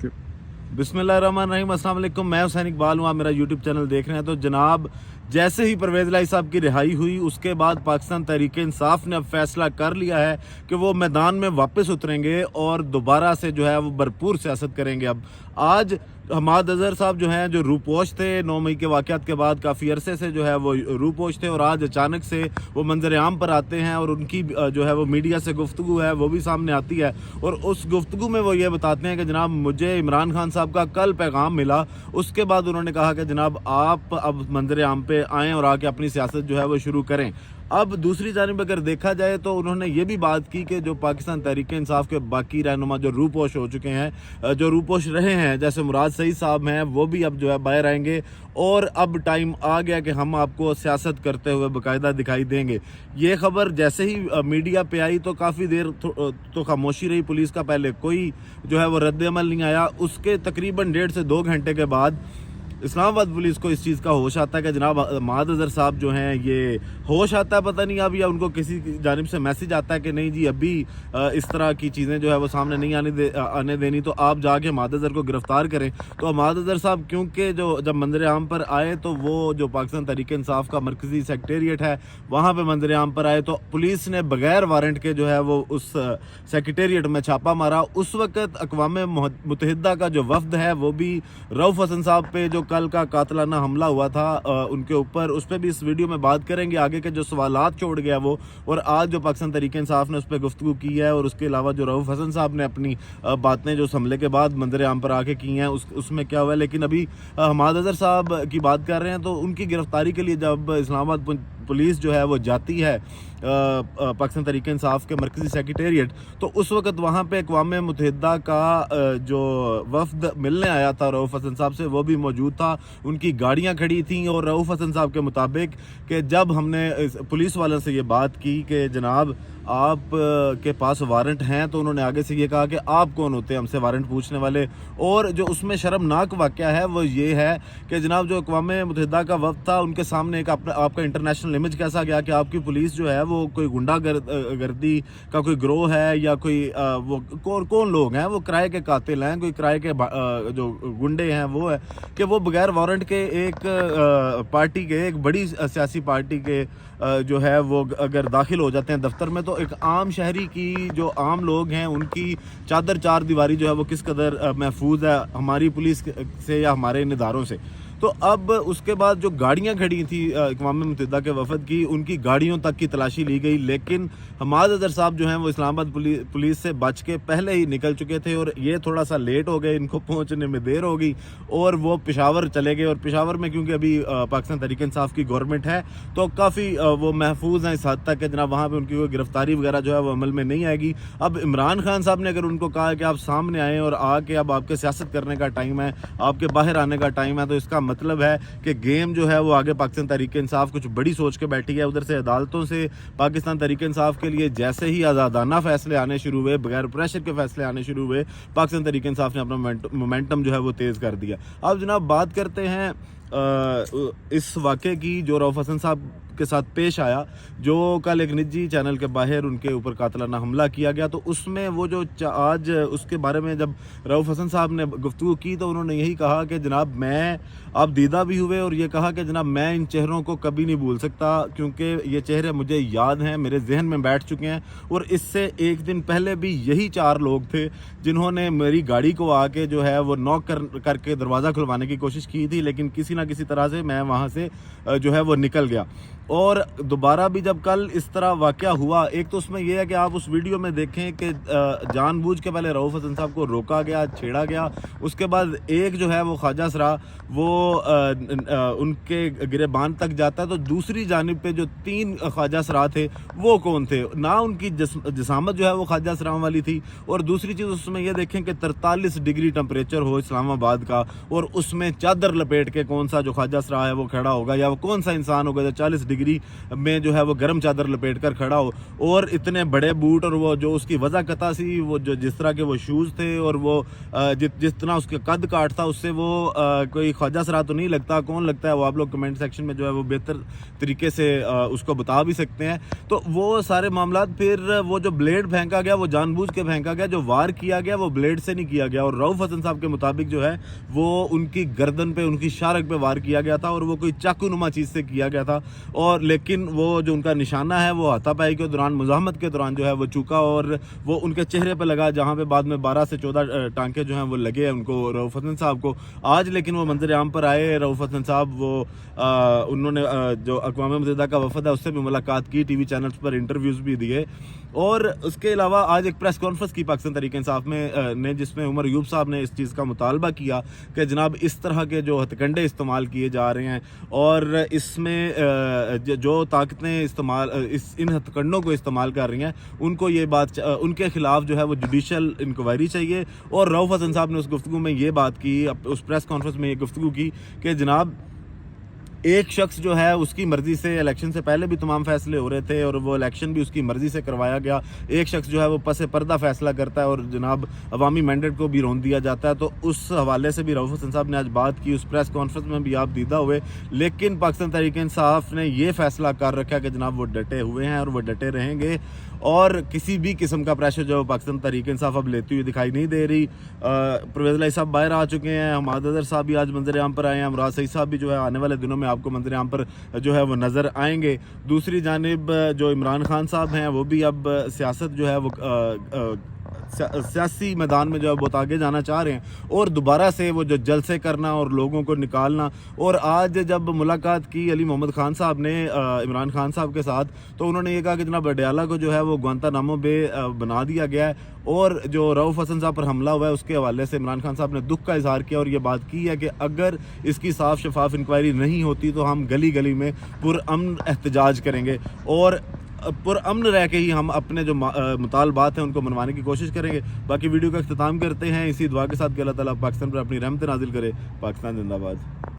बिस्मिल्लाहिर्रहमानिर्रहीम, अस्सलाम वालेकुम। मैं हुसैन इकबाल हूँ, आप मेरा यूट्यूब चैनल देख रहे हैं। तो जनाब, जैसे ही परवेज़ इलाही साहब की रिहाई हुई, उसके बाद पाकिस्तान तहरीक इंसाफ ने अब फैसला कर लिया है कि वो मैदान में वापस उतरेंगे और दोबारा से जो है वो भरपूर सियासत करेंगे। अब आज हमाद अज़हर साहब जो हैं, जो रूपोश थे 9 मई के वाक़यात के बाद, काफ़ी अरसे से जो है वो रूपोश थे और आज अचानक से वो मंजर आम पर आते हैं और उनकी जो है वो मीडिया से गुफ्तगू है वो भी सामने आती है। और उस गुफ्तगू में वो ये बताते हैं कि जनाब, मुझे इमरान खान साहब का कल पैगाम मिला। उसके बाद उन्होंने कहा कि जनाब, आप अब मंजर आम पे आएँ और आके अपनी सियासत जो है वो शुरू करें। अब दूसरी जानिब अगर देखा जाए तो उन्होंने ये भी बात की कि जो पाकिस्तान तहरीक इंसाफ के बाकी रहनुमा जो रूपोश हो चुके हैं, जो रूपोश रहे हैं, जैसे मुराद सईद साहब हैं, वो भी अब जो है बाहर आएंगे और अब टाइम आ गया कि हम आपको सियासत करते हुए बाकायदा दिखाई देंगे। ये खबर जैसे ही मीडिया पे आई तो काफ़ी देर तो खामोशी रही पुलिस का, पहले कोई जो है वो रद्द अमल नहीं आया। उसके तकरीबन 1.5 से 2 घंटे के बाद इस्लामाबाद पुलिस को इस चीज़ का होश आता है कि जनाब हमाद अज़हर साहब जो हैं, ये होश आता है पता नहीं अब, या उनको किसी की जानिब से मैसेज आता है कि नहीं जी अभी इस तरह की चीज़ें जो है वो सामने नहीं आने देनी, तो आप जाके हमाद अज़हर को गिरफ़्तार करें। तो हमाद अज़हर साहब क्योंकि जो जब मंजर आम पर आए तो वो जो पाकिस्तान तहरीक इंसाफ का मरकज़ी सेक्रेटेरिएट है वहाँ पर मंजर आम पर आए, तो पुलिस ने बगैर वारंट के जो है वो उस सेक्रेटेरिएट में छापा मारा। उस वक़्त अक़वाम मुत्तहिदा का जो वफ़द है वो भी रऊफ़ हसन साहब पे जो कल का कातलाना हमला हुआ था उनके ऊपर, उस पर भी इस वीडियो में बात करेंगे। आगे के जो सवालात छोड़ गया वो, और आज जो पाकिस्तान तहरीक इंसाफ ने उस पर गुफ्तगू की है, और उसके अलावा जो रऊफ़ हसन साहब ने अपनी बातें जो हमले के बाद मंजर आम पर आके की हैं उसमें क्या हुआ है। लेकिन अभी हमाद अज़हर साहब की बात कर रहे हैं, तो उनकी गिरफ्तारी के लिए जब इस्लामाबाद पुलिस जो है वो जाती है पाकिस्तान तहरीक इंसाफ के मरकज़ी सेक्रेटेरिएट, तो उस वक़्त वहाँ पे अक़वाम मुत्तहिदा का जो वफ़द मिलने आया था रऊफ़ हसन साहब से, वो भी मौजूद था। उनकी गाड़ियाँ खड़ी थीं और रऊफ़ हसन साहब के मुताबिक कि जब हमने पुलिस वालों से ये बात की कि जनाब आप के पास वारंट हैं, तो उन्होंने आगे से ये कहा कि आप कौन होते हैं हमसे वारंट पूछने वाले। और जो उसमें शर्मनाक वाक़या है वो ये है कि जनाब, जो अक़वाम मुत्तहिदा का वफ़द था उनके सामने एक आपका इंटरनेशनल इमेज कैसा गया कि आपकी पुलिस जो है वो कोई गुंडागर्दी का कोई ग्रोह है, या कोई वो कौन लोग हैं, वो किराए के कातिल हैं, कोई किराए के जो गुंडे हैं वो है कि वो बगैर वारंट के एक पार्टी के, एक बड़ी सियासी पार्टी के जो है वो अगर दाखिल हो जाते हैं दफ्तर में, तो एक आम शहरी की, जो आम लोग हैं, उनकी चादर चार दीवारी जो है वो किस कदर महफूज है हमारी पुलिस से या हमारे इन इदारों से। तो अब उसके बाद जो गाड़ियां खड़ी थी अक़वाम मुत्तहिदा के वफ़द की, उनकी गाड़ियों तक की तलाशी ली गई, लेकिन हमाद अज़हर साहब जो हैं वो इस्लामाबाद पुलिस से बच के पहले ही निकल चुके थे, और ये थोड़ा सा लेट हो गए, इनको पहुंचने में देर हो गई और वो पेशावर चले गए। और पेशावर में क्योंकि अभी पाकिस्तान तहरीक इंसाफ की गवर्नमेंट है तो काफ़ी वो महफूज हैं इस हद तक कि जनाब वहाँ पर उनकी कोई गिरफ्तारी वगैरह जो है वो अमल में नहीं आएगी। अब इमरान खान साहब ने अगर उनको कहा कि आप सामने आएँ और आके अब आपके सियासत करने का टाइम है, आपके बाहर आने का टाइम है, तो इसका मतलब है कि गेम जो है वो आगे पाकिस्तान तहरीक इंसाफ कुछ बड़ी सोच के बैठी है। उधर से अदालतों से पाकिस्तान तहरीक इंसाफ के लिए जैसे ही आज़ादाना फैसले आने शुरू हुए, बगैर प्रेशर के फैसले आने शुरू हुए, पाकिस्तान तहरीक इंसाफ ने अपना मोमेंटम जो है वो तेज़ कर दिया। अब जनाब बात करते हैं इस वाक़े की जो रऊफ़ हसन साहब के साथ पेश आया, जो कल एक निजी चैनल के बाहर उनके ऊपर कातलाना हमला किया गया। तो उसमें वो जो आज उसके बारे में जब रऊफ़ हसन साहब ने गुफ्तगू की तो उन्होंने यही कहा कि जनाब, मैं आप दीदा भी हुए और ये कहा कि जनाब मैं इन चेहरों को कभी नहीं भूल सकता, क्योंकि ये चेहरे मुझे याद हैं, मेरे जहन में बैठ चुके हैं। और इससे एक दिन पहले भी यही 4 लोग थे जिन्होंने मेरी गाड़ी को आके जो है वो नॉक करके दरवाज़ा खुलवाने की कोशिश की थी, लेकिन किसी ना किसी तरह से मैं वहाँ से जो है वो निकल गया। और दोबारा भी जब कल इस तरह वाक़या हुआ, एक तो उसमें यह है कि आप उस वीडियो में देखें कि जानबूझ के पहले रऊफ़ हसन साहब को रोका गया, छेड़ा गया। उसके बाद एक जो है वो ख्वाजा असरा वो उनके गिरेबान तक जाता है, तो दूसरी जानिब पे जो 3 ख्वाजा असरा थे वो कौन थे, ना उनकी जिसामत जो है वो ख्वाजा असरा वाली थी। और दूसरी चीज़ उसमें यह देखें कि 43 डिग्री टेम्परेचर हो इस्लामाबाद का, और उसमें चादर लपेट के कौन सा जो ख्वाजा असरा है वो खड़ा होगा, या वो कौन सा इंसान होगा जो 40 डिग्री ڈگری میں جو ہے وہ گرم چادر لپیٹ کر کھڑا ہو، اور اتنے بڑے بوٹ، اور وہ جو اس کی وضع قطع سی، وہ جو جس طرح کے وہ شوز تھے، اور وہ جس طرح اس کے قد کاٹ تھا، اس سے وہ کوئی خواجہ سرا تو نہیں لگتا. کون لگتا ہے وہ آپ لوگ کمنٹ سیکشن میں جو ہے وہ بہتر طریقے سے اس کو بتا بھی سکتے ہیں. تو وہ سارے معاملات. پھر وہ جو بلیڈ پھینکا گیا وہ جان بوجھ کے پھینکا گیا، جو وار کیا گیا وہ بلیڈ سے نہیں کیا گیا، اور رؤف حسن صاحب کے مطابق جو ہے وہ ان کی گردن پہ، ان کی شارک پہ وار کیا گیا تھا، اور وہ کوئی چاقو نما چیز سے کیا گیا تھا. اور لیکن وہ جو ان کا نشانہ ہے وہ ہاتھا پائی کے دوران، مزاحمت کے دوران جو ہے وہ چوکا، اور وہ ان کے چہرے پہ لگا، جہاں پہ بعد میں 12 سے 14 ٹانکے جو ہیں وہ لگے ان کو، رؤف حسن صاحب کو. آج لیکن وہ منظر عام پر آئے رؤف حسن صاحب. وہ انہوں نے جو اقوام متحدہ کا وفد ہے اس سے بھی ملاقات کی، ٹی وی چینلز پر انٹرویوز بھی دیے، اور اس کے علاوہ آج ایک پریس کانفرنس کی پاکستان تحریک انصاف نے جس میں عمر ایوب صاحب نے اس چیز کا مطالبہ کیا کہ جناب اس طرح کے جو ہتھ کنڈے استعمال کیے جا رہے ہیں، اور اس میں جو طاقتیں ان ہتھ کنڈوں کو استعمال کر رہی ہیں، ان کو یہ بات، ان کے خلاف جو ہے وہ جوڈیشل انکوائری چاہیے. اور رؤف حسن صاحب نے اس گفتگو میں یہ بات کی، اس پریس کانفرنس میں یہ گفتگو کی کہ جناب ایک شخص جو ہے اس کی مرضی سے، الیکشن سے پہلے بھی تمام فیصلے ہو رہے تھے اور وہ الیکشن بھی اس کی مرضی سے کروایا گیا. ایک شخص جو ہے وہ پس پردہ فیصلہ کرتا ہے اور جناب عوامی مینڈیٹ کو بھی رون دیا جاتا ہے. تو اس حوالے سے بھی رؤف حسن صاحب نے آج بات کی، اس پریس کانفرنس میں بھی آپ دیدہ ہوئے. لیکن پاکستان تحریک انصاف نے یہ فیصلہ کر رکھا کہ جناب وہ ڈٹے ہوئے ہیں اور وہ ڈٹے رہیں گے، اور کسی بھی قسم کا پریشر جو پاکستان تحریک انصاف اب لیتی ہوئی دکھائی نہیں دے رہی. پرویز الہی صاحب باہر آ چکے ہیں، حماد اظہر صاحب بھی آج منظر عام پر آئے ہیں، امراض سعید صاحب بھی جو ہے آنے والے دنوں میں آپ کو منظر عام پر جو ہے وہ نظر آئیں گے. دوسری جانب جو عمران خان صاحب ہیں وہ بھی اب سیاست جو ہے وہ سیاسی میدان میں جو ہے بہت آگے جانا چاہ رہے ہیں، اور دوبارہ سے وہ جو جلسے کرنا اور لوگوں کو نکالنا. اور آج جب ملاقات کی علی محمد خان صاحب نے عمران خان صاحب کے ساتھ، تو انہوں نے یہ کہا کہ جناب اڈیالہ کو جو ہے وہ گوانتانامو بے بنا دیا گیا ہے، اور جو رؤف حسن صاحب پر حملہ ہوا ہے اس کے حوالے سے عمران خان صاحب نے دکھ کا اظہار کیا، اور یہ بات کی ہے کہ اگر اس کی صاف شفاف انکوائری نہیں ہوتی تو ہم گلی گلی میں پرامن احتجاج کریں گے، اور پرامن رہ کے ہی ہم اپنے جو مطالبات ہیں ان کو منوانے کی کوشش کریں گے. باقی ویڈیو کا اختتام کرتے ہیں اسی دعا کے ساتھ کہ اللہ تعالیٰ پاکستان پر اپنی رحمت نازل کرے. پاکستان زندہ باد.